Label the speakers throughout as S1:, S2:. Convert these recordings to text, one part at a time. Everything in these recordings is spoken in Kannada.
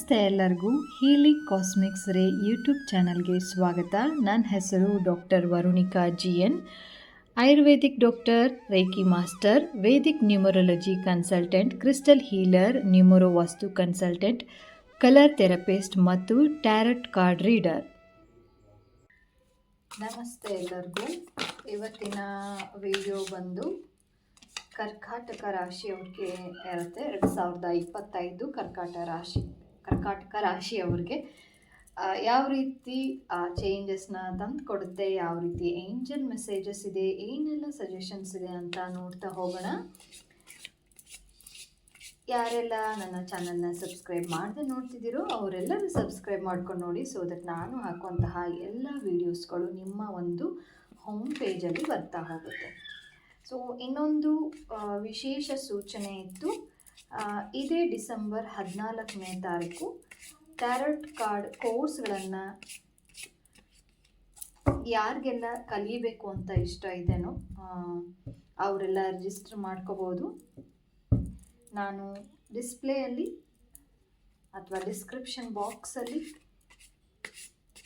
S1: ನಮಸ್ತೆ ಎಲ್ಲರಿಗೂ. ಹೀಲಿಂಗ್ ಕಾಸ್ಮಿಕ್ಸ್ ರೇ ಯೂಟ್ಯೂಬ್ ಚಾನಲ್ಗೆ ಸ್ವಾಗತ. ನನ್ನ ಹೆಸರು doctor Varunika GN, Ayurvedic doctor, reiki master, Vedic numerology consultant, crystal healer, numero vastu consultant, colour therapist ಮತ್ತು ಟ್ಯಾರಟ್ ಕಾರ್ಡ್ ರೀಡರ್. ನಮಸ್ತೆ ಎಲ್ಲರಿಗೂ. ಇವತ್ತಿನ ವಿಡಿಯೋ ಬಂದು ಕರ್ಕಾಟಕ ರಾಶಿಯವ್ರಿಗೆ ಇರುತ್ತೆ. 2025 ಕರ್ಕಾಟಕ ರಾಶಿಯವ್ರಿಗೆ ಯಾವ ರೀತಿ ಚೇಂಜಸ್ನ ತಂದು ಕೊಡುತ್ತೆ, ಯಾವ ರೀತಿ ಏಂಜಲ್ ಮೆಸೇಜಸ್ ಇದೆ, ಏನೆಲ್ಲ ಸಜೆಷನ್ಸ್ ಇದೆ ಅಂತ ನೋಡ್ತಾ ಹೋಗೋಣ. ಯಾರೆಲ್ಲ ನನ್ನ ಚಾನಲ್ನ ಸಬ್ಸ್ಕ್ರೈಬ್ ಮಾಡದೆ ನೋಡ್ತಿದ್ದೀರೋ ಅವರೆಲ್ಲರೂ ಸಬ್ಸ್ಕ್ರೈಬ್ ಮಾಡ್ಕೊಂಡು ನೋಡಿ, ಸೊ ದಟ್ ನಾನು ಹಾಕುವಂತಹ ಎಲ್ಲ ವೀಡಿಯೋಸ್ಗಳು ನಿಮ್ಮ ಒಂದು ಹೋಮ್ ಪೇಜಲ್ಲಿ ಬರ್ತಾ ಹೋಗುತ್ತೆ. ಸೊ ಇನ್ನೊಂದು ವಿಶೇಷ ಸೂಚನೆ ಇತ್ತು. ಇದೇ ಡಿಸೆಂಬರ್ 14ನೇ ತಾರೀಕು ಟ್ಯಾರಟ್ ಕಾರ್ಡ್ ಕೋರ್ಸ್ಗಳನ್ನು ಯಾರಿಗೆಲ್ಲ ಕಲಿಯಬೇಕು ಅಂತ ಇಷ್ಟ ಇದೆನೋ ಅವರೆಲ್ಲ ರಿಜಿಸ್ಟರ್ ಮಾಡ್ಕೋಬೋದು. ನಾನು ಡಿಸ್ಪ್ಲೇಯಲ್ಲಿ ಅಥವಾ ಡಿಸ್ಕ್ರಿಪ್ಷನ್ ಬಾಕ್ಸಲ್ಲಿ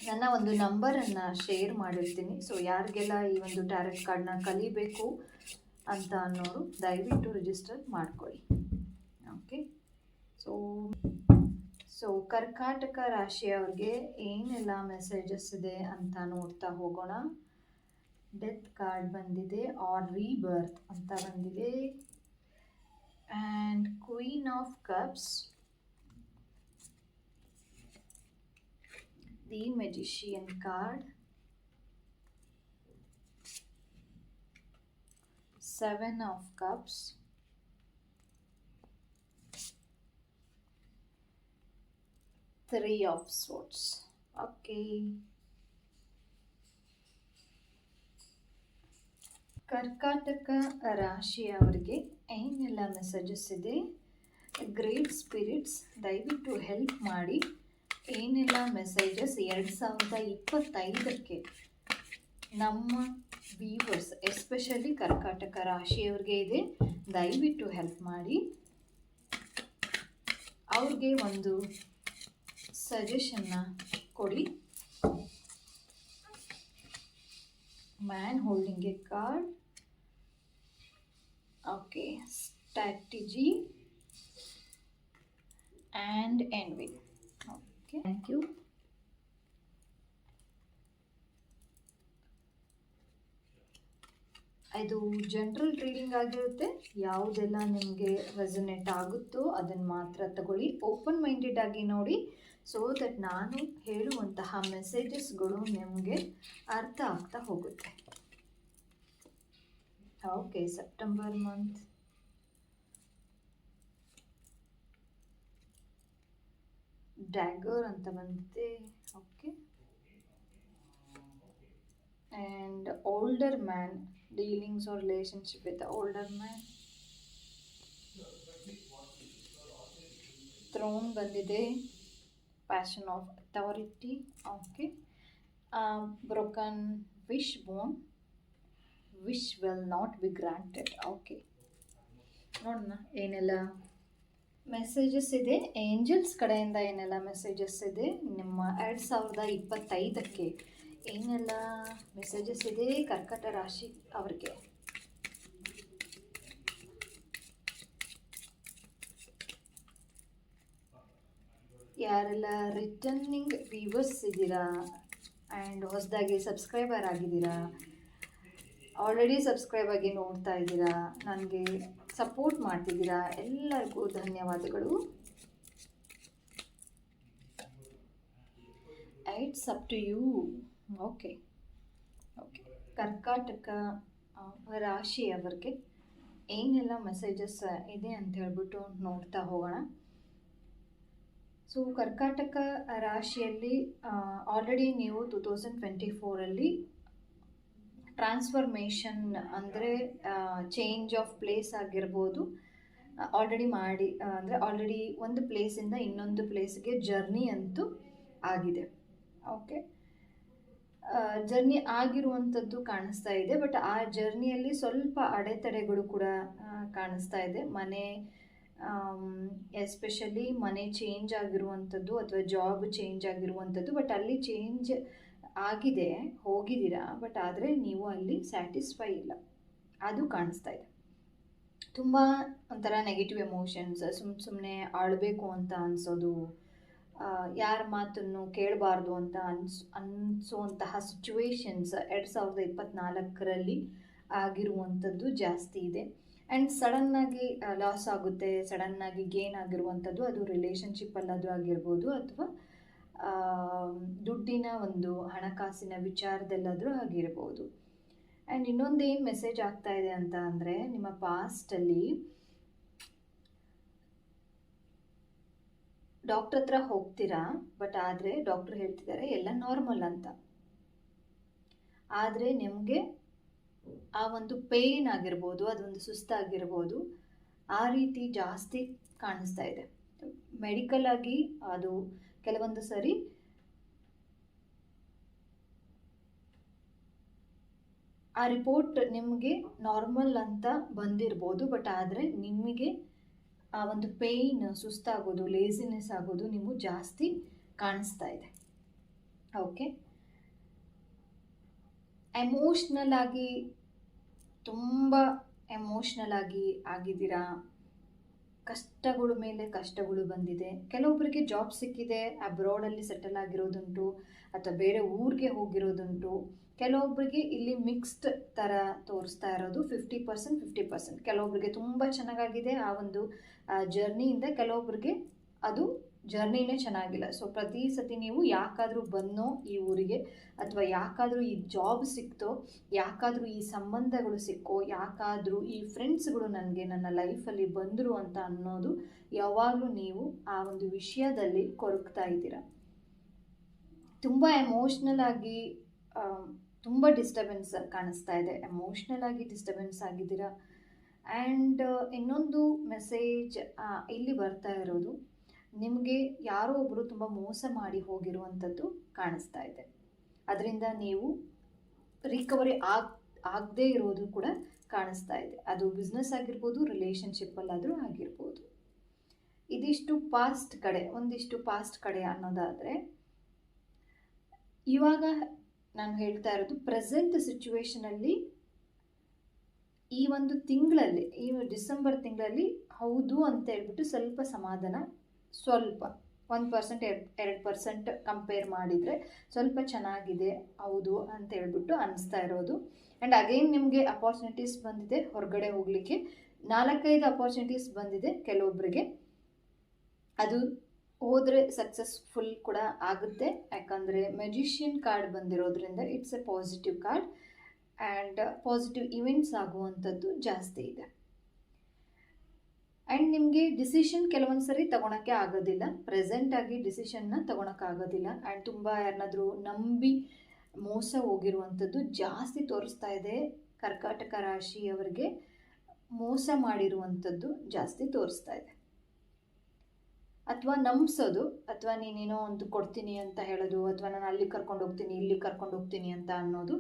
S1: ನನ್ನ ಒಂದು ನಂಬರನ್ನು ಶೇರ್ ಮಾಡಿರ್ತೀನಿ. ಸೊ ಯಾರಿಗೆಲ್ಲ ಈ ಒಂದು ಟ್ಯಾರಟ್ ಕಾರ್ಡ್ನ ಕಲಿಬೇಕು ಅಂತ ಅನ್ನೋರು ದಯವಿಟ್ಟು ರಿಜಿಸ್ಟರ್ ಮಾಡ್ಕೊಳ್ಳಿ. ಓಕೆ, ಸೊ ಕರ್ಕಾಟಕ ರಾಶಿಯವ್ರಿಗೆ ಏನೆಲ್ಲ ಮೆಸೇಜಸ್ ಇದೆ ಅಂತ ನೋಡ್ತಾ ಹೋಗೋಣ. ಡೆತ್ ಕಾರ್ಡ್ ಬಂದಿದೆ, ಆರ್ ರೀಬರ್ತ್ ಅಂತ ಬಂದಿದೆ, and queen of cups, the magician card, 7 of cups, Three of swords. Okay. ಕರ್ಕಾಟಕ ರಾಶಿಯವರಿಗೆ ಏನೆಲ್ಲ ಮೆಸೇಜಸ್ ಇದೆ? ಗ್ರೇಟ್ ಸ್ಪಿರಿಟ್ಸ್ ದಯವಿಟ್ಟು ಹೆಲ್ಪ್ ಮಾಡಿ. ಏನೆಲ್ಲ ಮೆಸೇಜಸ್ 2025ಕ್ಕೆ ನಮ್ಮ ವ್ಯೂವರ್ಸ್ ಎಸ್ಪೆಷಲಿ ಕರ್ಕಾಟಕ ರಾಶಿಯವ್ರಿಗೆ ಇದೆ, ದಯವಿಟ್ಟು ಹೆಲ್ಪ್ ಮಾಡಿ. ಅವ್ರಿಗೆ ಒಂದು ಸಜೆಷನ್ನ ಕೊಡಿ. Man holding a card. Okay, strategy and envy. Okay, thank you. ಇದು ಜನರಲ್ ರೀಡಿಂಗ್ ಆಗಿರುತ್ತೆ. ಯಾವುದೆಲ್ಲ ನಿಮಗೆ ರೆಸೊನೇಟ್ ಆಗುತ್ತೋ ಅದನ್ನು ಮಾತ್ರ ತಗೊಳ್ಳಿ. ಓಪನ್ ಮೈಂಡೆಡ್ ಆಗಿ ನೋಡಿ, ಸೊ ದಟ್ ನಾನು ಹೇಳುವಂತಹ ಮೆಸೇಜಸ್ಗಳು ನಿಮಗೆ ಅರ್ಥ ಆಗ್ತಾ ಹೋಗುತ್ತೆ. ಓಕೆ, ಸೆಪ್ಟೆಂಬರ್ ಮಂತ್, ಡ್ಯಾಗರ್ ಅಂತ ಬಂದಿದೆ. Okay, and older man, dealings or relationship with the older man. Throne ಬಂದಿದೆ, passion of authority. Okay, broken wishbone, wish will not be granted. Okay, ನೋಡೋಣ ಏನೆಲ್ಲ ಮೆಸೇಜಸ್ ಇದೆ, ಏಂಜಲ್ಸ್ ಕಡೆಯಿಂದ ಏನೆಲ್ಲ ಮೆಸೇಜಸ್ ಇದೆ ನಿಮ್ಮ 2025ಕ್ಕೆ ಏನೆಲ್ಲ ಮೆಸೇಜಸ್ ಇದೆ ಕರ್ಕಾಟಕ ರಾಶಿ ಅವ್ರಿಗೆ. ಯಾರೆಲ್ಲ ರಿಟರ್ನಿಂಗ್ ವ್ಯೂವರ್ಸ್ ಇದ್ದೀರಾ ಆ್ಯಂಡ್ ಹೊಸದಾಗಿ ಸಬ್ಸ್ಕ್ರೈಬರ್ ಆಗಿದ್ದೀರಾ, ಆಲ್ರೆಡಿ ಸಬ್ಸ್ಕ್ರೈಬ್ ಆಗಿ ನೋಡ್ತಾ ಇದ್ದೀರಾ, ನನಗೆ ಸಪೋರ್ಟ್ ಮಾಡ್ತಿದ್ದೀರಾ, ಎಲ್ಲರಿಗೂ ಧನ್ಯವಾದಗಳು. It's up to you. Okay, ಕರ್ಕಾಟಕ ರಾಶಿಯವರಿಗೆ ಏನೆಲ್ಲ ಮೆಸೇಜಸ್ ಇದೆ ಅಂತ ಹೇಳ್ಬಿಟ್ಟು ನೋಡ್ತಾ ಹೋಗೋಣ. ಸೊ ಕರ್ಕಾಟಕ ರಾಶಿಯಲ್ಲಿ ಆಲ್ರೆಡಿ ನೀವು 2024ಅಲ್ಲಿ ಟ್ರಾನ್ಸ್ಫರ್ಮೇಷನ್ ಅಂದರೆ ಚೇಂಜ್ ಆಫ್ ಪ್ಲೇಸ್ ಆಗಿರ್ಬೋದು ಆಲ್ರೆಡಿ ಮಾಡಿ, ಅಂದರೆ ಆಲ್ರೆಡಿ ಒಂದು ಪ್ಲೇಸಿಂದ ಇನ್ನೊಂದು ಪ್ಲೇಸ್ಗೆ ಜರ್ನಿ ಅಂತೂ ಆಗಿದೆ. ಓಕೆ, ಜರ್ನಿ ಆಗಿರುವಂಥದ್ದು ಕಾಣಿಸ್ತಾ ಇದೆ, ಬಟ್ ಆ ಜರ್ನಿಯಲ್ಲಿ ಸ್ವಲ್ಪ ಅಡೆತಡೆಗಳು ಕೂಡ ಕಾಣಿಸ್ತಾ ಇದೆ. ಮನೆ ಎಸ್ಪೆಷಲಿ ಮನೆ ಚೇಂಜ್ ಆಗಿರುವಂಥದ್ದು ಅಥವಾ ಜಾಬ್ ಚೇಂಜ್ ಆಗಿರುವಂಥದ್ದು. ಬಟ್ ಅಲ್ಲಿ ಚೇಂಜ್ ಆಗಿದೆ, ಹೋಗಿದ್ದೀರಾ, ಬಟ್ ಆದರೆ ನೀವು ಅಲ್ಲಿ ಸ್ಯಾಟಿಸ್ಫೈ ಇಲ್ಲ, ಅದು ಕಾಣಿಸ್ತಾ ಇದೆ. ತುಂಬ ಒಂಥರ ನೆಗೆಟಿವ್ ಎಮೋಷನ್ಸ್, ಸುಮ್ಮನೆ ಆಳಬೇಕು ಅಂತ ಅನಿಸೋದು, ಯಾರ ಮಾತನ್ನು ಕೇಳಬಾರ್ದು ಅಂತ ಅನಿಸೋಂತಹ ಸಿಚುವೇಶನ್ಸ್ 2024ರಲ್ಲಿ ಆಗಿರುವಂಥದ್ದು ಜಾಸ್ತಿ ಇದೆ. ಆ್ಯಂಡ್ ಸಡನ್ನಾಗಿ ಲಾಸ್ ಆಗುತ್ತೆ, ಸಡನ್ನಾಗಿ ಗೇನ್ ಆಗಿರುವಂಥದ್ದು, ಅದು ರಿಲೇಷನ್ಶಿಪ್ಪಲ್ಲಾದರೂ ಆಗಿರ್ಬೋದು ಅಥವಾ ದುಡ್ಡಿನ ಒಂದು ಹಣಕಾಸಿನ ವಿಚಾರದಲ್ಲಾದರೂ ಆಗಿರ್ಬೋದು. ಆ್ಯಂಡ್ ಇನ್ನೊಂದು ಏನು ಮೆಸೇಜ್ ಆಗ್ತಾ ಇದೆ ಅಂತ ಅಂದರೆ, ನಿಮ್ಮ ಪಾಸ್ಟಲ್ಲಿ ಡಾಕ್ಟ್ರ್ ಹತ್ರ ಹೋಗ್ತೀರಾ, ಬಟ್ ಆದರೆ ಡಾಕ್ಟ್ರ್ ಹೇಳ್ತಿದ್ದಾರೆ ಎಲ್ಲ ನಾರ್ಮಲ್ ಅಂತ. ಆದರೆ ನಿಮಗೆ ಆ ಒಂದು ಪೇಯ್ನ್ ಆಗಿರ್ಬೋದು, ಅದೊಂದು ಸುಸ್ತಾಗಿರ್ಬೋದು, ಆ ರೀತಿ ಜಾಸ್ತಿ ಕಾಣಿಸ್ತಾ ಇದೆ. ಮೆಡಿಕಲ್ ಆಗಿ ಅದು ಕೆಲವೊಂದು ಸರಿ ಆ ರಿಪೋರ್ಟ್ ನಿಮಗೆ ನಾರ್ಮಲ್ ಅಂತ ಬಂದಿರ್ಬೋದು, ಬಟ್ ಆದರೆ ನಿಮಗೆ ಆ ಒಂದು ಪೇಯ್ನ್, ಸುಸ್ತಾಗೋದು, ಲೇಸಿನೆಸ್ ಆಗೋದು ನಿಮಗೆ ಜಾಸ್ತಿ ಕಾಣಿಸ್ತಾ ಇದೆ. ಓಕೆ, ಎಮೋಷ್ನಲ್ ಆಗಿ ತುಂಬ ಎಮೋಷ್ನಲ್ ಆಗಿ ಆಗಿದ್ದೀರಾ, ಕಷ್ಟಗಳ ಮೇಲೆ ಕಷ್ಟಗಳು ಬಂದಿದೆ. ಕೆಲವೊಬ್ಬರಿಗೆ ಜಾಬ್ ಸಿಕ್ಕಿದೆ, ಅಬ್ರಾಡಲ್ಲಿ ಸೆಟಲ್ ಆಗಿರೋದುಂಟು ಅಥವಾ ಬೇರೆ ಊರಿಗೆ ಹೋಗಿರೋದುಂಟು. ಕೆಲವೊಬ್ಬರಿಗೆ ಇಲ್ಲಿ ಮಿಕ್ಸ್ಡ್ ಥರ ತೋರಿಸ್ತಾ ಇರೋದು, 50% 50%. ಕೆಲವೊಬ್ಬರಿಗೆ ತುಂಬ ಚೆನ್ನಾಗಾಗಿದೆ ಆ ಒಂದು ಜರ್ನಿಯಿಂದ, ಕೆಲವೊಬ್ಬರಿಗೆ ಅದು ಜರ್ನಿನೇ ಚೆನ್ನಾಗಿಲ್ಲ. ಸೊ ಪ್ರತಿ ಸತಿ ನೀವು ಯಾಕಾದರೂ ಬಂದೋ ಈ ಊರಿಗೆ, ಅಥವಾ ಯಾಕಾದರೂ ಈ ಜಾಬ್ ಸಿಕ್ತೋ, ಯಾಕಾದರೂ ಈ ಸಂಬಂಧಗಳು ಸಿಕ್ಕೋ, ಯಾಕಾದರೂ ಈ ಫ್ರೆಂಡ್ಸ್ಗಳು ನನಗೆ ನನ್ನ ಲೈಫಲ್ಲಿ ಬಂದರು ಅಂತ ಅನ್ನೋದು ಯಾವಾಗಲೂ ನೀವು ಆ ಒಂದು ವಿಷಯದಲ್ಲಿ ಕೊರಗ್ತಾ ಇದ್ದೀರ. ತುಂಬ ಎಮೋಷ್ನಲ್ ಆಗಿ ತುಂಬ ಡಿಸ್ಟರ್ಬೆನ್ಸ್ ಕಾಣಿಸ್ತಾ ಇದೆ, ಎಮೋಷ್ನಲ್ ಆಗಿ ಡಿಸ್ಟರ್ಬೆನ್ಸ್ ಆಗಿದ್ದೀರಾ. ಆ್ಯಂಡ್ ಇನ್ನೊಂದು ಮೆಸೇಜ್ ಇಲ್ಲಿ ಬರ್ತಾ ಇರೋದು, ನಿಮಗೆ ಯಾರೋ ಒಬ್ಬರು ತುಂಬ ಮೋಸ ಮಾಡಿ ಹೋಗಿರುವಂಥದ್ದು ಕಾಣಿಸ್ತಾ ಇದೆ. ಅದರಿಂದ ನೀವು ರಿಕವರಿ ಆಗದೇ ಇರೋದು ಕೂಡ ಕಾಣಿಸ್ತಾ ಇದೆ. ಅದು ಬಿಸ್ನೆಸ್ ಆಗಿರ್ಬೋದು, ರಿಲೇಷನ್ಶಿಪ್ಪಲ್ಲಾದರೂ ಆಗಿರ್ಬೋದು. ಇದಿಷ್ಟು ಪಾಸ್ಟ್ ಕಡೆ, ಒಂದಿಷ್ಟು ಪಾಸ್ಟ್ ಕಡೆ ಅನ್ನೋದಾದರೆ, ಇವಾಗ ನಾನು ಹೇಳ್ತಾ ಇರೋದು ಪ್ರೆಸೆಂಟ್ ಸಿಚುವೇಶನಲ್ಲಿ ಈ ಒಂದು ತಿಂಗಳಲ್ಲಿ, ಈ ಡಿಸೆಂಬರ್ ತಿಂಗಳಲ್ಲಿ ಹೌದು ಅಂತ ಹೇಳ್ಬಿಟ್ಟು ಸ್ವಲ್ಪ ಸಮಾಧಾನ, ಸ್ವಲ್ಪ 1% 2% ಕಂಪೇರ್ ಮಾಡಿದರೆ ಸ್ವಲ್ಪ ಚೆನ್ನಾಗಿದೆ, ಹೌದು ಅಂತ ಹೇಳ್ಬಿಟ್ಟು ಅನಿಸ್ತಾ ಇರೋದು. ಆ್ಯಂಡ್ ಅಗೈನ್ ನಿಮಗೆ ಅಪಾರ್ಚುನಿಟೀಸ್ ಬಂದಿದೆ ಹೊರಗಡೆ ಹೋಗಲಿಕ್ಕೆ, 4-5 ಅಪಾರ್ಚುನಿಟೀಸ್ ಬಂದಿದೆ ಕೆಲವೊಬ್ಬರಿಗೆ. ಅದು ಹೋದರೆ ಸಕ್ಸಸ್ಫುಲ್ ಕೂಡ ಆಗುತ್ತೆ, ಯಾಕಂದರೆ ಮೆಜಿಷಿಯನ್ ಕಾರ್ಡ್ ಬಂದಿರೋದ್ರಿಂದ it's A positive card. And positive events ಆಗುವಂಥದ್ದು ಜಾಸ್ತಿ ಇದೆ. ಆ್ಯಂಡ್ ನಿಮಗೆ ಡಿಸಿಷನ್ ಕೆಲವೊಂದು ಸರಿ ತೊಗೊಳಕ್ಕೆ ಆಗೋದಿಲ್ಲ, ಪ್ರೆಸೆಂಟಾಗಿ ಡಿಸಿಷನ್ನ ತೊಗೊಳಕ್ಕಾಗೋದಿಲ್ಲ. ಆ್ಯಂಡ್ ತುಂಬ ಯಾರನ್ನಾದರೂ ನಂಬಿ ಮೋಸ ಹೋಗಿರುವಂಥದ್ದು ಜಾಸ್ತಿ ತೋರಿಸ್ತಾ ಇದೆ. ಕರ್ಕಾಟಕ ರಾಶಿಯವರಿಗೆ ಮೋಸ ಮಾಡಿರುವಂಥದ್ದು ಜಾಸ್ತಿ ತೋರಿಸ್ತಾ ಇದೆ. ಅಥವಾ ನಂಬಿಸೋದು, ಅಥವಾ ನೀನೇನೋ ಒಂದು ಕೊಡ್ತೀನಿ ಅಂತ ಹೇಳೋದು, ಅಥವಾ ನಾನು ಅಲ್ಲಿ ಕರ್ಕೊಂಡು ಹೋಗ್ತೀನಿ, ಇಲ್ಲಿ ಕರ್ಕೊಂಡು ಹೋಗ್ತೀನಿ ಅಂತ ಅನ್ನೋದು,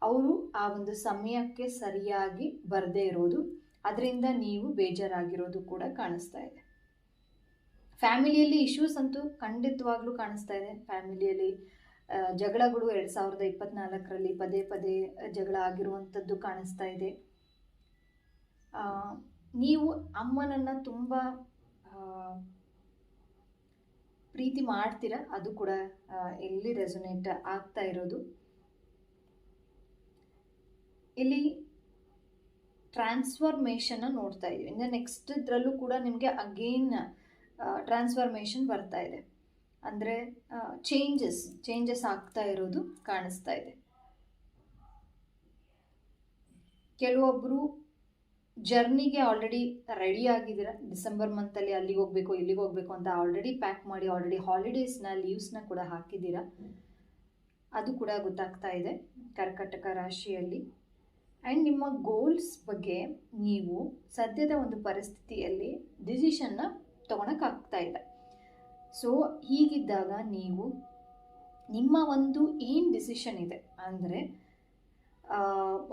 S1: ಅವರು ಆ ಒಂದು ಸಮಯಕ್ಕೆ ಸರಿಯಾಗಿ ಬರದೇ ಇರೋದು, ಅದರಿಂದ ನೀವು ಬೇಜಾರಾಗಿರೋದು ಕೂಡ ಕಾಣಿಸ್ತಾ ಇದೆ. ಫ್ಯಾಮಿಲಿಯಲ್ಲಿ ಇಶ್ಯೂಸ್ ಅಂತೂ ಖಂಡಿತವಾಗ್ಲೂ ಕಾಣಿಸ್ತಾ ಇದೆ. ಫ್ಯಾಮಿಲಿಯಲ್ಲಿ ಜಗಳಗಳು 2024ರಲ್ಲಿ ಪದೇ ಪದೇ ಜಗಳ ಆಗಿರುವಂಥದ್ದು ಕಾಣಿಸ್ತಾ ಇದೆ. ನೀವು ಅಮ್ಮನನ್ನು ತುಂಬ ಪ್ರೀತಿ ಮಾಡ್ತೀರಾ, ಅದು ಕೂಡ ಇಲ್ಲಿ ರೆಸೊನೇಟ್ ಆಗ್ತಾ ಇರೋದು. ಇಲ್ಲಿ ಟ್ರಾನ್ಸ್ಫಾರ್ಮೇಷನ್ನ ನೋಡ್ತಾ ಇದ್ದೀವಿ. ಇನ್ನು ನೆಕ್ಸ್ಟ್ ಇದರಲ್ಲೂ ಕೂಡ ನಿಮಗೆ ಅಗೇನ್ ಟ್ರಾನ್ಸ್ಫಾರ್ಮೇಷನ್ ಬರ್ತಾ ಇದೆ. ಅಂದರೆ ಚೇಂಜಸ್ ಆಗ್ತಾ ಇರೋದು ಕಾಣಿಸ್ತಾ ಇದೆ. ಕೆಲವೊಬ್ಬರು ಜರ್ನಿಗೆ ಆಲ್ರೆಡಿ ರೆಡಿ ಆಗಿದ್ದೀರ, ಡಿಸೆಂಬರ್ ಮಂತಲ್ಲಿ ಅಲ್ಲಿಗೆ ಹೋಗಬೇಕು, ಇಲ್ಲಿಗೆ ಹೋಗಬೇಕು ಅಂತ ಆಲ್ರೆಡಿ ಪ್ಯಾಕ್ ಮಾಡಿ, ಆಲ್ರೆಡಿ ಹಾಲಿಡೇಸ್ನ ಲೀವ್ಸ್ನ ಕೂಡ ಹಾಕಿದ್ದೀರಾ, ಅದು ಕೂಡ ಗೊತ್ತಾಗ್ತಾ ಇದೆ ಕರ್ಕಾಟಕ ರಾಶಿಯಲ್ಲಿ. ಆ್ಯಂಡ್ ನಿಮ್ಮ ಗೋಲ್ಸ್ ಬಗ್ಗೆ ನೀವು ಸದ್ಯದ ಒಂದು ಪರಿಸ್ಥಿತಿಯಲ್ಲಿ ಡಿಸಿಷನ್ನ ತೊಗೊಳಕ್ಕಾಗ್ತಾ ಇಲ್ಲ. ಸೊ ಹೀಗಿದ್ದಾಗ ನೀವು ನಿಮ್ಮ ಒಂದು ಏನು ಡಿಸಿಷನ್ ಇದೆ, ಅಂದರೆ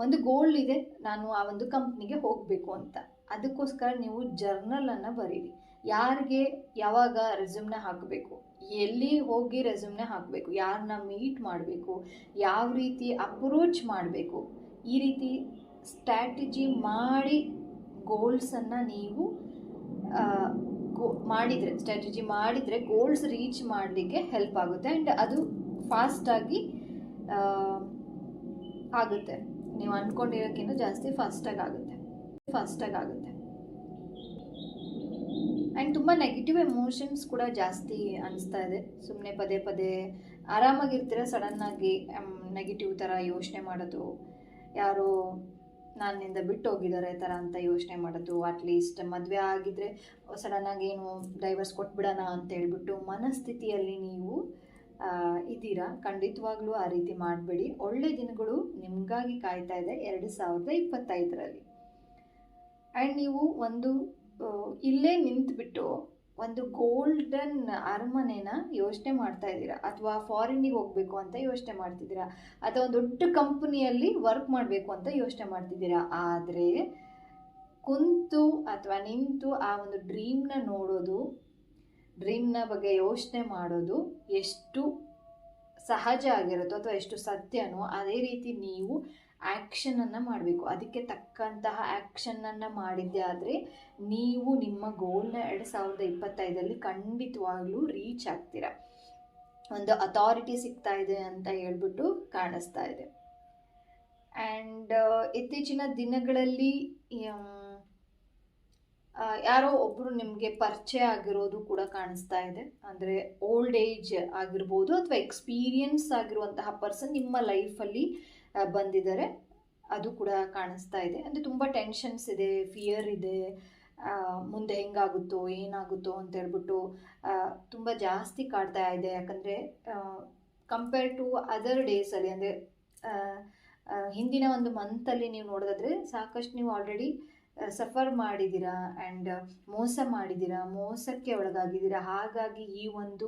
S1: ಒಂದು ಗೋಲ್ ಇದೆ, ನಾನು ಆ ಒಂದು ಕಂಪ್ನಿಗೆ ಹೋಗಬೇಕು ಅಂತ, ಅದಕ್ಕೋಸ್ಕರ ನೀವು ಜರ್ನಲನ್ನು ಬರೀರಿ. ಯಾರಿಗೆ ಯಾವಾಗ ರೆಸ್ಯೂಮ್ನ ಹಾಕಬೇಕು, ಎಲ್ಲಿ ಹೋಗಿ ರೆಸ್ಯೂಮ್ನ ಹಾಕಬೇಕು, ಯಾರನ್ನ ಮೀಟ್ ಮಾಡಬೇಕು, ಯಾವ ರೀತಿ ಅಪ್ರೋಚ್ ಮಾಡಬೇಕು, ಈ ರೀತಿ ಸ್ಟ್ರಾಟಜಿ ಮಾಡಿ ಗೋಲ್ಸನ್ನು ನೀವು ಸ್ಟ್ರಾಟಜಿ ಮಾಡಿದರೆ ಗೋಲ್ಸ್ ರೀಚ್ ಮಾಡಲಿಕ್ಕೆ ಹೆಲ್ಪ್ ಆಗುತ್ತೆ. ಆ್ಯಂಡ್ ಅದು ಫಾಸ್ಟಾಗಿ ಆಗುತ್ತೆ. ನೀವು ಅಂದ್ಕೊಂಡಿರೋಕ್ಕಿಂತ ಜಾಸ್ತಿ ಫಾಸ್ಟಾಗಿ ಆಗುತ್ತೆ. ಆ್ಯಂಡ್ ತುಂಬ ನೆಗೆಟಿವ್ ಎಮೋಷನ್ಸ್ ಕೂಡ ಜಾಸ್ತಿ ಅನಿಸ್ತಾ ಇದೆ. ಸುಮ್ಮನೆ ಪದೇ ಪದೇ ಆರಾಮಾಗಿರ್ತೀರ, ಸಡನ್ನಾಗಿ ನೆಗೆಟಿವ್ ಥರ ಯೋಚನೆ ಮಾಡೋದು, ಯಾರೋ ನನ್ನಿಂದ ಬಿಟ್ಟು ಹೋಗಿದ್ದಾರೆ ಥರ ಅಂತ ಯೋಚನೆ ಮಾಡೋದು, ಅಟ್ಲೀಸ್ಟ್ ಮದುವೆ ಆಗಿದ್ದರೆ ಸಡನ್ನಾಗಿ ಏನು ಡೈವರ್ಸ್ ಕೊಟ್ಬಿಡೋಣ ಅಂತ ಹೇಳ್ಬಿಟ್ಟು ಮನಸ್ಥಿತಿಯಲ್ಲಿ ನೀವು ಇದ್ದೀರಾ. ಖಂಡಿತವಾಗ್ಲೂ ಆ ರೀತಿ ಮಾಡಬೇಡಿ. ಒಳ್ಳೆ ದಿನಗಳು ನಿಮಗಾಗಿ ಕಾಯ್ತಾ ಇದೆ 2025ರಲ್ಲಿ. ಆ್ಯಂಡ್ ನೀವು ಒಂದು ಇಲ್ಲೇ ನಿಂತುಬಿಟ್ಟು ಒಂದು ಗೋಲ್ಡನ್ ಅರಮನೆನ ಯೋಚನೆ ಮಾಡ್ತಾ ಇದ್ದೀರಾ, ಅಥವಾ ಫಾರಿನ್ನಿಗೆ ಹೋಗಬೇಕು ಅಂತ ಯೋಚನೆ ಮಾಡ್ತಿದ್ದೀರಾ, ಅಥವಾ ಒಂದು ದೊಡ್ಡ ಕಂಪ್ನಿಯಲ್ಲಿ ವರ್ಕ್ ಮಾಡಬೇಕು ಅಂತ ಯೋಚನೆ ಮಾಡ್ತಿದ್ದೀರಾ. ಆದರೆ ಕುಂತು ಅಥವಾ ನಿಂತು ಆ ಒಂದು ಡ್ರೀಮ್ನ ನೋಡೋದು, ಡ್ರೀಮ್ನ ಬಗ್ಗೆ ಯೋಚನೆ ಮಾಡೋದು ಎಷ್ಟು ಸಹಜ ಆಗಿರುತ್ತೋ ಅಥವಾ ಎಷ್ಟು ಸತ್ಯನೋ ಅದೇ ರೀತಿ ನೀವು ಆ್ಯಕ್ಷನನ್ನು ಮಾಡಬೇಕು. ಅದಕ್ಕೆ ತಕ್ಕಂತಹ ಆ್ಯಕ್ಷನನ್ನು ಮಾಡಿದ್ದೆ ಆದರೆ ನೀವು ನಿಮ್ಮ ಗೋಲ್ನ 2025ರಲ್ಲಿ ಖಂಡಿತವಾಗ್ಲೂ ರೀಚ್ ಆಗ್ತೀರ. ಒಂದು ಅಥಾರಿಟಿ ಸಿಗ್ತಾ ಇದೆ ಅಂತ ಹೇಳ್ಬಿಟ್ಟು ಕಾಣಿಸ್ತಾ ಇದೆ. ಆ್ಯಂಡ್ ಇತ್ತೀಚಿನ ದಿನಗಳಲ್ಲಿ ಯಾರೋ ಒಬ್ಬರು ನಿಮಗೆ ಪರಿಚಯ ಆಗಿರೋದು ಕೂಡ ಕಾಣಿಸ್ತಾ ಇದೆ. ಅಂದರೆ ಓಲ್ಡ್ ಏಜ್ ಆಗಿರ್ಬೋದು ಅಥವಾ ಎಕ್ಸ್ಪೀರಿಯನ್ಸ್ ಆಗಿರುವಂತಹ ಪರ್ಸನ್ ನಿಮ್ಮ ಲೈಫಲ್ಲಿ ಬಂದಿದ್ದಾರೆ, ಅದು ಕೂಡ ಕಾಣಿಸ್ತಾ ಇದೆ. ಅಂದರೆ ತುಂಬ ಟೆನ್ಷನ್ಸ್ ಇದೆ, ಫಿಯರ್ ಇದೆ, ಮುಂದೆ ಹೆಂಗಾಗುತ್ತೋ ಏನಾಗುತ್ತೋ ಅಂತ ಹೇಳ್ಬಿಟ್ಟು ತುಂಬ ಜಾಸ್ತಿ ಕಾಡ್ತಾ ಇದೆ. ಯಾಕಂದರೆ ಕಂಪೇರ್ ಟು ಅದರ್ ಡೇಸಲ್ಲಿ, ಅಂದರೆ ಹಿಂದಿನ ಒಂದು ಮಂತಲ್ಲಿ ನೀವು ನೋಡೋದಾದರೆ ಸಾಕಷ್ಟು ನೀವು ಆಲ್ರೆಡಿ ಸಫರ್ ಮಾಡಿದ್ದೀರಾ ಆ್ಯಂಡ್ ಮೋಸಕ್ಕೆ ಒಳಗಾಗಿದ್ದೀರಾ. ಹಾಗಾಗಿ ಈ ಒಂದು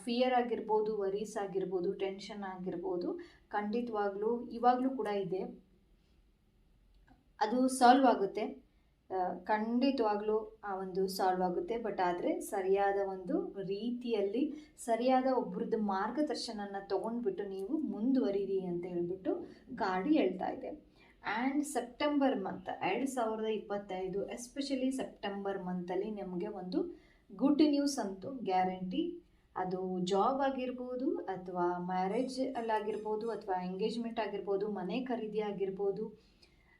S1: ಫಿಯರ್ ಆಗಿರ್ಬೋದು, ವರೀಸ್ ಆಗಿರ್ಬೋದು, ಟೆನ್ಷನ್ ಆಗಿರ್ಬೋದು, ಖಂಡಿತವಾಗ್ಲೂ ಇವಾಗಲೂ ಕೂಡ ಇದೆ. ಅದು ಸಾಲ್ವ್ ಆಗುತ್ತೆ, ಖಂಡಿತವಾಗ್ಲೂ ಆ ಒಂದು ಸಾಲ್ವ್ ಆಗುತ್ತೆ. ಬಟ್ ಆದರೆ ಸರಿಯಾದ ಒಂದು ರೀತಿಯಲ್ಲಿ ಸರಿಯಾದ ಒಬ್ರದ್ದು ಮಾರ್ಗದರ್ಶನನ ತೊಗೊಂಡ್ಬಿಟ್ಟು ನೀವು ಮುಂದುವರಿರಿ ಅಂತ ಹೇಳ್ಬಿಟ್ಟು ಗಾಡಿ ಹೇಳ್ತಾ ಇದೆ. And September month 2025 especially September ಮಂತಲ್ಲಿ ನಿಮಗೆ ಒಂದು ಗುಡ್ ನ್ಯೂಸ್ ಅಂತೂ ಗ್ಯಾರಂಟಿ. ಅದು ಜಾಬ್ ಆಗಿರ್ಬೋದು, ಅಥವಾ ಮ್ಯಾರೇಜ್ ಅಲ್ಲಾಗಿರ್ಬೋದು, ಅಥವಾ ಎಂಗೇಜ್ಮೆಂಟ್ ಆಗಿರ್ಬೋದು, ಮನೆ ಖರೀದಿ ಆಗಿರ್ಬೋದು,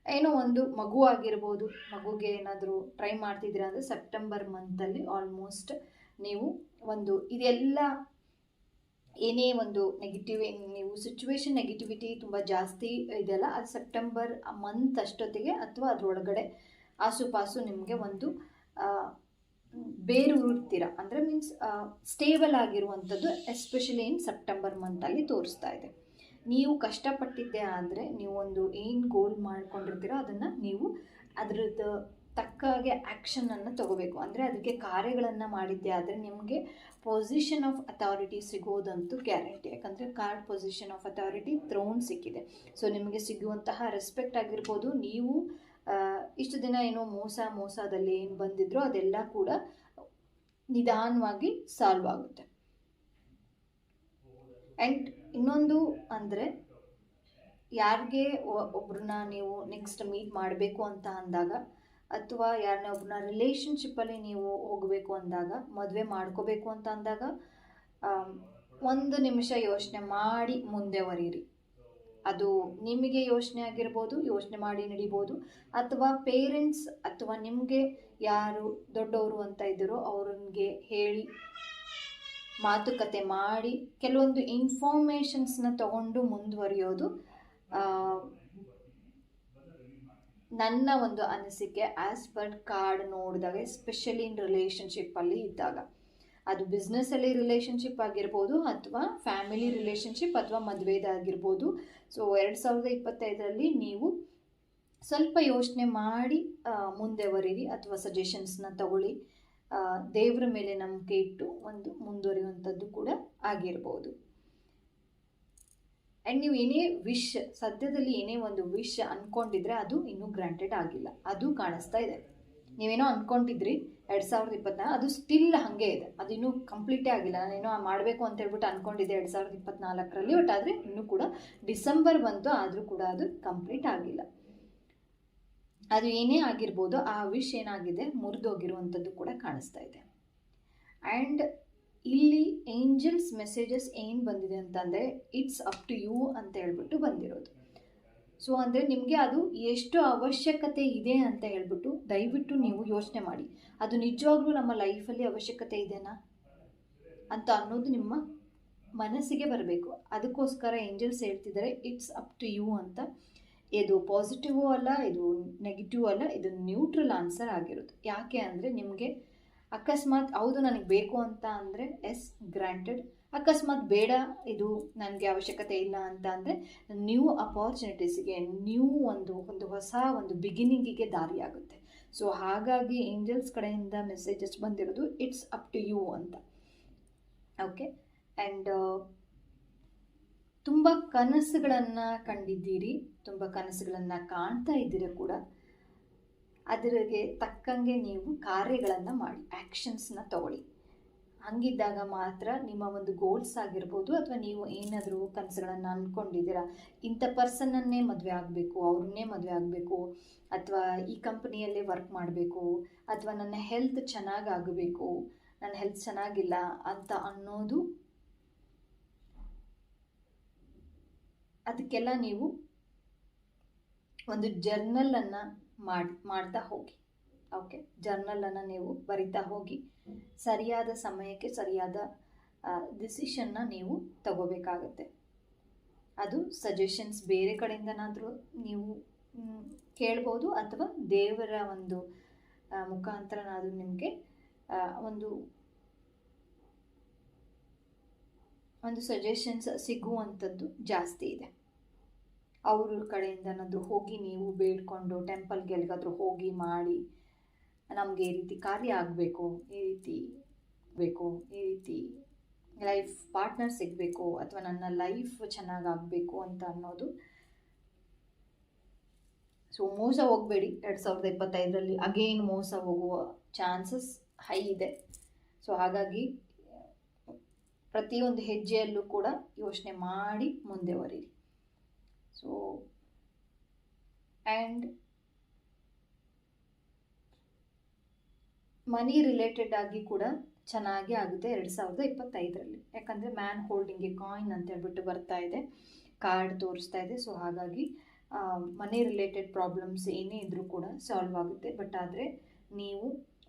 S1: ಏನೋ ಒಂದು ಮಗು ಆಗಿರ್ಬೋದು. ಮಗುಗೆ ಏನಾದರೂ ಟ್ರೈ ಮಾಡ್ತಿದ್ದೀರಾ ಅಂದರೆ ಸೆಪ್ಟೆಂಬರ್ ಮಂತಲ್ಲಿ ಆಲ್ಮೋಸ್ಟ್ ನೀವು ಒಂದು ಇದೆಲ್ಲ ಏನೇ ಒಂದು ನೀವು ಸಿಚುವೇಶನ್ ನೆಗೆಟಿವಿಟಿ ತುಂಬ ಜಾಸ್ತಿ ಇದೆಯಲ್ಲ, ಅದು ಸೆಪ್ಟೆಂಬರ್ ಮಂತ್ ಅಷ್ಟೊತ್ತಿಗೆ ಅಥವಾ ಅದರೊಳಗಡೆ ಆಸುಪಾಸು ನಿಮಗೆ ಒಂದು ಬೇರೂರ್ತೀರ. ಅಂದರೆ ಮೀನ್ಸ್ ಸ್ಟೇಬಲ್ ಆಗಿರುವಂಥದ್ದು ಎಸ್ಪೆಷಲಿ ಇನ್ ಸೆಪ್ಟೆಂಬರ್ ಮಂತಲ್ಲಿ ತೋರಿಸ್ತಾ ಇದೆ. ನೀವು ಕಷ್ಟಪಟ್ಟಿದ್ದೆ ಆದರೆ ನೀವು ಒಂದು ಏನು ಗೋಲ್ ಮಾಡ್ಕೊಂಡಿರ್ತೀರೋ ಅದನ್ನು ನೀವು ಅದರದ್ದು ತಕ್ಕಾಗೆ ಆ್ಯಕ್ಷನನ್ನು ತಗೋಬೇಕು. ಅಂದರೆ ಅದಕ್ಕೆ ಕಾರ್ಯಗಳನ್ನು ಮಾಡಿದ್ದೆ ಆದರೆ ನಿಮಗೆ ಪೊಸಿಷನ್ ಆಫ್ ಅಥಾರಿಟಿ ಸಿಗೋದಂತೂ ಗ್ಯಾರಂಟಿ. ಯಾಕಂದರೆ card position of authority throne ಸಿಕ್ಕಿದೆ. ಸೊ ನಿಮಗೆ ಸಿಗುವಂತಹ ರೆಸ್ಪೆಕ್ಟ್ ಆಗಿರ್ಬೋದು, ನೀವು ಇಷ್ಟು ದಿನ ಏನೋ ಮೋಸದಲ್ಲಿ ಏನು ಬಂದಿದ್ರೋ ಅದೆಲ್ಲ ಕೂಡ ನಿಧಾನವಾಗಿ ಸಾಲ್ವ್ ಆಗುತ್ತೆ. ಆ್ಯಂಡ್ ಇನ್ನೊಂದು ಅಂದರೆ ಯಾರಿಗೆ ಒಬ್ರನ್ನ ನೀವು ನೆಕ್ಸ್ಟ್ ಮೀಟ್ ಮಾಡಬೇಕು ಅಂತ ಅಂದಾಗ, ಅಥವಾ ಯಾರನ್ನ ಒಬ್ಬರನ್ನ ರಿಲೇಷನ್ಶಿಪ್ಪಲ್ಲಿ ನೀವು ಹೋಗಬೇಕು ಅಂದಾಗ, ಮದುವೆ ಮಾಡ್ಕೋಬೇಕು ಅಂತ ಅಂದಾಗ ಒಂದು ನಿಮಿಷ ಯೋಚನೆ ಮಾಡಿ ಮುಂದೆ ಹೊರೀರಿ. ಅದು ನಿಮಗೆ ಯೋಚನೆ ಆಗಿರ್ಬೋದು, ಯೋಚನೆ ಮಾಡಿ ನಡಿಬೋದು, ಅಥವಾ ಪೇರೆಂಟ್ಸ್ ಅಥವಾ ನಿಮಗೆ ಯಾರು ದೊಡ್ಡವರು ಅಂತ ಇದ್ದೀರೋ ಅವ್ರಿಗೆ ಹೇಳಿ ಮಾತುಕತೆ ಮಾಡಿ ಕೆಲವೊಂದು ಇನ್ಫಾರ್ಮೇಷನ್ಸ್ನ ತಗೊಂಡು ಮುಂದುವರಿಯೋದು ನನ್ನ ಒಂದು ಅನಿಸಿಕೆ. ಆ್ಯಸ್ ಪರ್ ಕಾರ್ಡ್ ನೋಡಿದಾಗ, ಎಸ್ಪೆಷಲಿ ಇನ್ ರಿಲೇಷನ್ಶಿಪ್ಪಲ್ಲಿ ಇದ್ದಾಗ, ಅದು ಬಿಸ್ನೆಸ್ಸಲ್ಲಿ ರಿಲೇಷನ್ಶಿಪ್ ಆಗಿರ್ಬೋದು, ಅಥವಾ ಫ್ಯಾಮಿಲಿ ರಿಲೇಷನ್ಶಿಪ್, ಅಥವಾ ಮದುವೆದಾಗಿರ್ಬೋದು. ಸೊ 2025ರಲ್ಲಿ ನೀವು ಸ್ವಲ್ಪ ಯೋಚನೆ ಮಾಡಿ ಮುಂದೆ ಬರೀರಿ, ಅಥವಾ ಸಜೆಷನ್ಸ್ನ ತಗೊಳ್ಳಿ. ದೇವರ ಮೇಲೆ ನಂಬಿಕೆ ಇಟ್ಟು ಒಂದು ಮುಂದುವರಿಯುವಂಥದ್ದು ಕೂಡ ಆಗಿರ್ಬೋದು. ಆ್ಯಂಡ್ ನೀವು ಏನೇ ಸದ್ಯದಲ್ಲಿ ಏನೇ ಒಂದು ವಿಶ್ ಅಂದ್ಕೊಂಡಿದ್ರೆ ಅದು ಇನ್ನೂ ಗ್ರಾಂಟೆಡ್ ಆಗಿಲ್ಲ, ಅದು ಕಾಣಿಸ್ತಾ ಇದೆ. ನೀವೇನೋ ಅಂದ್ಕೊಂಡಿದ್ರಿ 2024 ಅದು ಸ್ಟಿಲ್ ಹಾಗೆ ಇದೆ, ಅದು ಇನ್ನೂ ಕಂಪ್ಲೀಟೇ ಆಗಿಲ್ಲ. ನಾನೇನೋ ಮಾಡಬೇಕು ಅಂತ ಹೇಳ್ಬಿಟ್ಟು ಅಂದ್ಕೊಂಡಿದ್ದೆ 2024ರಲ್ಲಿ, ಬಟ್ ಆದರೆ ಇನ್ನೂ ಕೂಡ ಡಿಸೆಂಬರ್ ಬಂತು, ಆದರೂ ಕೂಡ ಅದು ಕಂಪ್ಲೀಟ್ ಆಗಿಲ್ಲ. ಅದು ಏನೇ ಆಗಿರ್ಬೋದು, ಆ ವಿಷ್ ಏನಾಗಿದೆ ಮುರಿದೋಗಿರುವಂಥದ್ದು ಕೂಡ ಕಾಣಿಸ್ತಾ ಇದೆ. ಆ್ಯಂಡ್ ಇಲ್ಲಿ ಏಂಜಲ್ಸ್ ಮೆಸೇಜಸ್ ಏನು ಬಂದಿದೆ ಅಂತಂದರೆ ಇಟ್ಸ್ ಅಪ್ ಟು ಯು ಅಂತ ಹೇಳ್ಬಿಟ್ಟು ಬಂದಿರೋದು. ಸೊ ಅಂದರೆ ನಿಮಗೆ ಅದು ಎಷ್ಟು ಅವಶ್ಯಕತೆ ಇದೆ ಅಂತ ಹೇಳ್ಬಿಟ್ಟು ದಯವಿಟ್ಟು ನೀವು ಯೋಚನೆ ಮಾಡಿ, ಅದು ನಿಜವಾಗ್ಲೂ ನಮ್ಮ ಲೈಫಲ್ಲಿ ಅವಶ್ಯಕತೆ ಇದೆನಾ ಅಂತ ಅನ್ನೋದು ನಿಮ್ಮ ಮನಸ್ಸಿಗೆ ಬರಬೇಕು. ಅದಕ್ಕೋಸ್ಕರ ಏಂಜಲ್ಸ್ ಹೇಳ್ತಿದ್ದಾರೆ ಇಟ್ಸ್ ಅಪ್ ಟು ಯು ಅಂತ. ಇದು ಪಾಸಿಟಿವೂ ಅಲ್ಲ, ಇದು ನೆಗೆಟಿವ್ ಅಲ್ಲ, ಇದು ನ್ಯೂಟ್ರಲ್ ಆನ್ಸರ್ ಆಗಿರುತ್ತೆ. ಯಾಕೆ ಅಂದರೆ ನಿಮಗೆ ಅಕಸ್ಮಾತ್ ಹೌದು ನನಗೆ ಬೇಕು ಅಂತ ಅಂದರೆ ಎಸ್ ಗ್ರಾಂಟೆಡ್, ಅಕಸ್ಮಾತ್ ಬೇಡ ಇದು ನನಗೆ ಅವಶ್ಯಕತೆ ಇಲ್ಲ ಅಂತ ಅಂದರೆ ನ್ಯೂ ಅಪಾರ್ಚುನಿಟೀಸ್ಗೆ, ನ್ಯೂ ಒಂದು ಹೊಸ ಒಂದು ಬಿಗಿನಿಂಗಿಗೆ ದಾರಿಯಾಗುತ್ತೆ. ಸೊ ಹಾಗಾಗಿ ಏಂಜಲ್ಸ್ ಕಡೆಯಿಂದ ಮೆಸೇಜಸ್ ಬಂದಿರೋದು ಇಟ್ಸ್ ಅಪ್ ಟು ಯು ಅಂತ. ಓಕೆ. ಆ್ಯಂಡ್ ತುಂಬ ಕನಸುಗಳನ್ನು ಕಂಡಿದ್ದೀರಿ, ತುಂಬ ಕನಸುಗಳನ್ನು ಕಾಣ್ತಾ ಇದ್ದೀರಿ ಕೂಡ. ಅದರಿಗೆ ತಕ್ಕಂಗೆ ನೀವು ಕಾರ್ಯಗಳನ್ನು ಮಾಡಿ, ಆ್ಯಕ್ಷನ್ಸ್ನ ತಗೊಳ್ಳಿ. ಹಂಗಿದ್ದಾಗ ಮಾತ್ರ ನಿಮ್ಮ ಒಂದು ಗೋಲ್ಸ್ ಆಗಿರ್ಬೋದು, ಅಥವಾ ನೀವು ಏನಾದರೂ ಕನಸುಗಳನ್ನು ಅಂದ್ಕೊಂಡಿದ್ದೀರಾ, ಇಂಥ ಪರ್ಸನ್ನನ್ನೇ ಮದುವೆ ಆಗಬೇಕು, ಅವ್ರನ್ನೇ ಮದುವೆ ಆಗಬೇಕು, ಅಥವಾ ಈ ಕಂಪ್ನಿಯಲ್ಲೇ ವರ್ಕ್ ಮಾಡಬೇಕು, ಅಥವಾ ನನ್ನ ಹೆಲ್ತ್ ಚೆನ್ನಾಗಾಗಬೇಕು, ನನ್ನ ಹೆಲ್ತ್ ಚೆನ್ನಾಗಿಲ್ಲ ಅಂತ ಅನ್ನೋದು, ಅದಕ್ಕೆಲ್ಲ ನೀವು ಒಂದು ಜರ್ನಲನ್ನು ಮಾಡ್ತಾ ಹೋಗಿ. ಓಕೆ, ಜರ್ನಲನ್ನು ನೀವು ಬರಿತಾ ಹೋಗಿ. ಸರಿಯಾದ ಸಮಯಕ್ಕೆ ಸರಿಯಾದ ಡಿಸಿಷನ್ನ ನೀವು ತಗೋಬೇಕಾಗತ್ತೆ. ಅದು ಸಜೆಷನ್ಸ್ ಬೇರೆ ಕಡೆಯಿಂದನಾದರೂ ನೀವು ಕೇಳ್ಬೋದು, ಅಥವಾ ದೇವರ ಒಂದು ಮುಖಾಂತರನಾದರೂ ನಿಮಗೆ ಒಂದು ಸಜೆಷನ್ಸ್ ಸಿಗುವಂಥದ್ದು ಜಾಸ್ತಿ ಇದೆ. ಅವ್ರ ಕಡೆಯಿಂದನಾದರೂ ಹೋಗಿ ನೀವು ಬೇಡ್ಕೊಂಡು ಟೆಂಪಲ್ಗೆ ಎಲ್ಲಿಗಾದರೂ ಹೋಗಿ ಮಾಡಿ, ನಮಗೆ ಈ ರೀತಿ ಕಾರ್ಯ ಆಗಬೇಕು, ಈ ರೀತಿ ಬೇಕು, ಈ ರೀತಿ ಲೈಫ್ ಪಾರ್ಟ್ನರ್ ಸಿಗಬೇಕು, ಅಥವಾ ನನ್ನ ಲೈಫ್ ಚೆನ್ನಾಗಾಗಬೇಕು ಅಂತ ಅನ್ನೋದು. ಸೊ ಮೋಸ ಹೋಗಬೇಡಿ. 2025ರಲ್ಲಿ ಅಗೇನ್ ಮೋಸ ಹೋಗುವ ಚಾನ್ಸಸ್ ಹೈ ಇದೆ. ಸೊ ಹಾಗಾಗಿ ಪ್ರತಿಯೊಂದು ಹೆಜ್ಜೆಯಲ್ಲೂ ಕೂಡ ಯೋಚನೆ ಮಾಡಿ ಮುಂದೆ ಬರೀರಿ. ಸೊ ಆ್ಯಂಡ್ ಮನಿ ರಿಲೇಟೆಡ್ ಆಗಿ ಕೂಡ ಚೆನ್ನಾಗಿ ಆಗುತ್ತೆ 2025ರಲ್ಲಿ. ಯಾಕಂದರೆ ಮ್ಯಾನ್ ಹೋಲ್ಡಿಂಗ್ ಎ ಕಾಯಿನ್ ಅಂತ ಹೇಳ್ಬಿಟ್ಟು ಬರ್ತಾ ಇದೆ, ಕಾರ್ಡ್ ತೋರಿಸ್ತಾ ಇದೆ. ಸೊ ಹಾಗಾಗಿ ಮನಿ ರಿಲೇಟೆಡ್ ಪ್ರಾಬ್ಲಮ್ಸ್ ಏನೇ ಇದ್ದರೂ ಕೂಡ ಸಾಲ್ವ್ ಆಗುತ್ತೆ. ಬಟ್ ಆದರೆ ನೀವು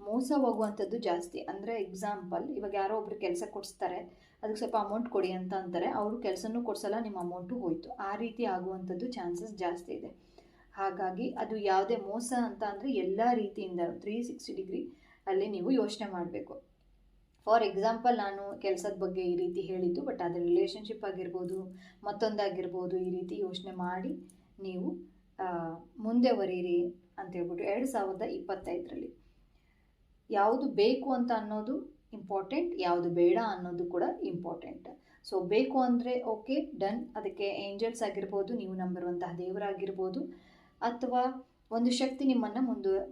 S1: ಮೋಸ ಹೋಗುವಂಥದ್ದು ಜಾಸ್ತಿ. ಅಂದರೆ ಎಕ್ಸಾಂಪಲ್, ಇವಾಗ ಯಾರೋ ಒಬ್ರು ಕೆಲಸ ಕೊಡಿಸ್ತಾರೆ, ಅದಕ್ಕೆ ಸ್ವಲ್ಪ ಅಮೌಂಟ್ ಕೊಡಿ ಅಂತ ಅಂತಾರೆ, ಅವರು ಕೆಲಸನೂ ಕೊಡಿಸಲ್ಲ, ನಿಮ್ಮ ಅಮೌಂಟು ಹೋಯಿತು. ಆ ರೀತಿ ಆಗುವಂಥದ್ದು ಚಾನ್ಸಸ್ ಜಾಸ್ತಿ ಇದೆ. ಹಾಗಾಗಿ ಅದು ಯಾವುದೇ ಮೋಸ ಅಂತ ಅಂದರೆ ಎಲ್ಲ ರೀತಿಯಿಂದ 360 ಡಿಗ್ರಿ ಅಲ್ಲಿ ನೀವು ಯೋಚನೆ ಮಾಡಬೇಕು. ಫಾರ್ ಎಕ್ಸಾಂಪಲ್, ನಾನು ಕೆಲಸದ ಬಗ್ಗೆ ಈ ರೀತಿ ಹೇಳಿದ್ದು, ಬಟ್ ಅದು ರಿಲೇಷನ್ಶಿಪ್ ಆಗಿರ್ಬೋದು, ಮತ್ತೊಂದಾಗಿರ್ಬೋದು, ಈ ರೀತಿ ಯೋಚನೆ ಮಾಡಿ ನೀವು ಮುಂದೆ ಬರೀರಿ ಅಂತ ಹೇಳ್ಬಿಟ್ಟು 2025ರಲ್ಲಿ ಯಾವುದು ಬೇಕು ಅಂತ ಅನ್ನೋದು ಇಂಪಾರ್ಟೆಂಟ್, ಯಾವುದು ಬೇಡ ಅನ್ನೋದು ಕೂಡ ಇಂಪಾರ್ಟೆಂಟ್. ಸೊ ಬೇಕು ಅಂದರೆ ಓಕೆ ಡನ್, ಅದಕ್ಕೆ ಏಂಜಲ್ಸ್ ಆಗಿರ್ಬೋದು, ನೀವು ನಂಬಿರುವಂತಹ ದೇವರಾಗಿರ್ಬೋದು, ಅಥವಾ ಒಂದು ಶಕ್ತಿ ನಿಮ್ಮನ್ನು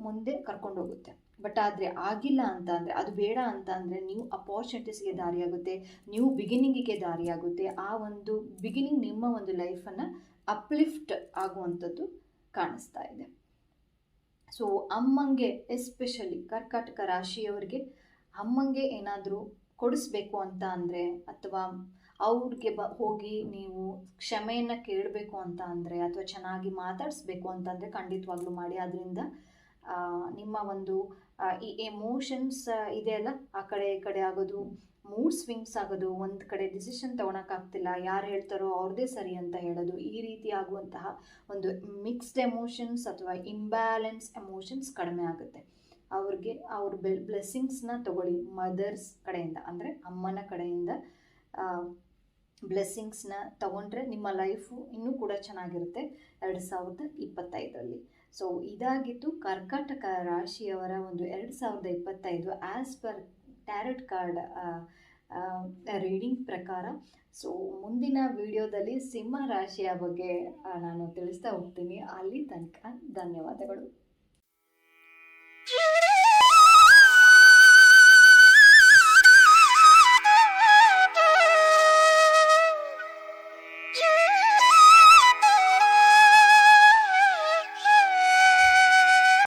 S1: ಮುಂದೆ ಕರ್ಕೊಂಡು ಹೋಗುತ್ತೆ. ಬಟ್ ಆದರೆ ಆಗಿಲ್ಲ ಅಂತ ಅಂದರೆ, ಅದು ಬೇಡ ಅಂತ ಅಂದರೆ, ನ್ಯೂ ಅಪಾರ್ಚುನಿಟೀಸ್ಗೆ ದಾರಿಯಾಗುತ್ತೆ, ನ್ಯೂ ಬಿಗಿನಿಂಗಿಗೆ ದಾರಿಯಾಗುತ್ತೆ. ಆ ಒಂದು ಬಿಗಿನಿಂಗ್ ನಿಮ್ಮ ಒಂದು ಲೈಫನ್ನು ಅಪ್ಲಿಫ್ಟ್ ಆಗುವಂಥದ್ದು ಕಾಣಿಸ್ತಾ ಇದೆ. ಸೊ ಅಮ್ಮಂಗೆ, ಎಸ್ಪೆಷಲಿ ಕರ್ಕಾಟಕ ರಾಶಿಯವರಿಗೆ ಅಮ್ಮಂಗೆ ಏನಾದರೂ ಕೊಡಿಸ್ಬೇಕು ಅಂತ ಅಂದರೆ, ಅಥವಾ ಅವ್ರಿಗೆ ಹೋಗಿ ನೀವು ಕ್ಷಮೆಯನ್ನು ಕೇಳಬೇಕು ಅಂತ ಅಂದರೆ, ಅಥವಾ ಚೆನ್ನಾಗಿ ಮಾತಾಡಿಸ್ಬೇಕು ಅಂತಂದರೆ ಖಂಡಿತವಾಗ್ಲೂ ಮಾಡಿ. ಅದರಿಂದ ನಿಮ್ಮ ಒಂದು ಈ ಎಮೋಷನ್ಸ್ ಇದೆಯಲ್ಲ, ಆ ಕಡೆ ಈ ಕಡೆ ಆಗೋದು, ಮೂಡ್ ಸ್ವಿಂಗ್ಸ್ ಆಗೋದು, ಒಂದು ಕಡೆ ಡಿಸಿಷನ್ ತೊಗೊಳಕ್ಕಾಗ್ತಿಲ್ಲ, ಯಾರು ಹೇಳ್ತಾರೋ ಅವ್ರದ್ದೇ ಸರಿ ಅಂತ ಹೇಳೋದು, ಈ ರೀತಿ ಆಗುವಂತಹ ಒಂದು ಮಿಕ್ಸ್ಡ್ ಎಮೋಷನ್ಸ್ ಅಥವಾ ಇಂಬ್ಯಾಲೆನ್ಸ್ ಎಮೋಷನ್ಸ್ ಕಡಿಮೆ ಆಗುತ್ತೆ. ಅವ್ರಿಗೆ ಅವ್ರ ಬ್ಲೆಸ್ಸಿಂಗ್ಸ್ನ ತಗೊಳ್ಳಿ ಮದರ್ಸ್ ಕಡೆಯಿಂದ, ಅಂದರೆ ಅಮ್ಮನ ಕಡೆಯಿಂದ ಬ್ಲೆಸ್ಸಿಂಗ್ಸ್ನ ತಗೊಂಡ್ರೆ ನಿಮ್ಮ ಲೈಫು ಇನ್ನೂ ಕೂಡ ಚೆನ್ನಾಗಿರುತ್ತೆ 2025ರಲ್ಲಿ. ಸೊ ಇದಾಗಿತ್ತು ಕರ್ಕಾಟಕ ರಾಶಿಯವರ ಒಂದು 2025 as per tarot card reading ಪ್ರಕಾರ. ಸೊ ಮುಂದಿನ ವಿಡಿಯೋದಲ್ಲಿ ಸಿಂಹ ರಾಶಿಯ ಬಗ್ಗೆ ನಾನು ತಿಳಿಸ್ತಾ ಹೋಗ್ತೀನಿ. ಅಲ್ಲಿ ತನಕ ಧನ್ಯವಾದಗಳು.